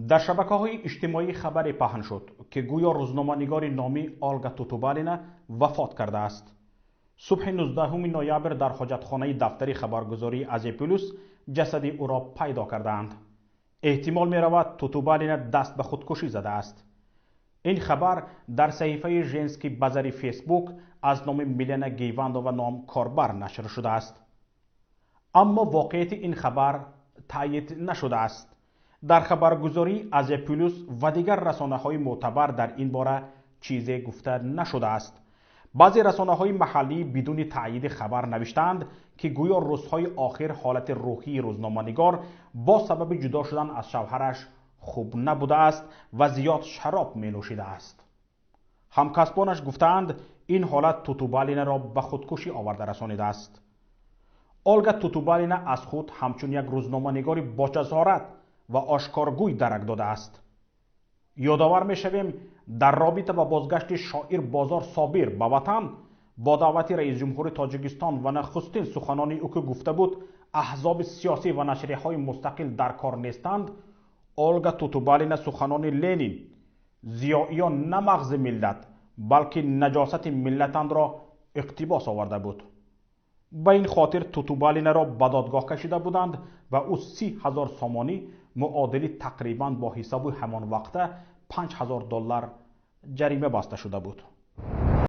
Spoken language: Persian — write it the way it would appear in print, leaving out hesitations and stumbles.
در شبکه‌های اجتماعی خبری پهن شد که گویا روزنامه‌نگار نامی آلگا توتوبالینا وفات کرده است. صبح 19 نوامبر در حاجتخانه دفتر خبرگزاری ازپولوس جسد او را پیدا کردند. احتمال می‌رود توتوبالینا دست به خودکشی زده است. این خبر در صحیفه ژنسکی بازاری فیسبوک از نام میلینا گیواندووا نام کاربر نشر شده است. اما واقعیت این خبر تایید نشده است. در خبرگزاری ازپولوس و دیگر رسانه‌های معتبر در این باره چیزی گفته نشده است. بعضی رسانه‌های محلی بدون تایید خبر نوشتند که گویا روزهای آخر حالت روحی روزنامه‌نگار با سبب جدا شدن از شوهرش خوب نبوده است و زیاد شراب می نوشیده است. همکسبانش گفتند این حالت توتوبالینا را به خودکشی آورده رسانیده است. آلگا توتوبالینا از خود همچون یک روزنامه‌نگار با جسارت و آشکارگوی درک داده است. یادآور می‌شویم در رابطه با بازگشت شاعر بازار صابر به وطن با دعوت رئیس جمهور تاجیکستان و نخستین سخنان او که گفته بود احزاب سیاسی و نشریه‌های مستقل در کار نیستند، آلگا توتوبالینا سخنان لنین زیاییان نه مغز ملت بلکه نجاست ملتند را اقتباس آورده بود. به این خاطر توتوبالینا را به دادگاه کشیده بودند و او 30,000 سامانی معادل تقریباً با حساب همان وقته $5,000 جریمه بسته شده بود.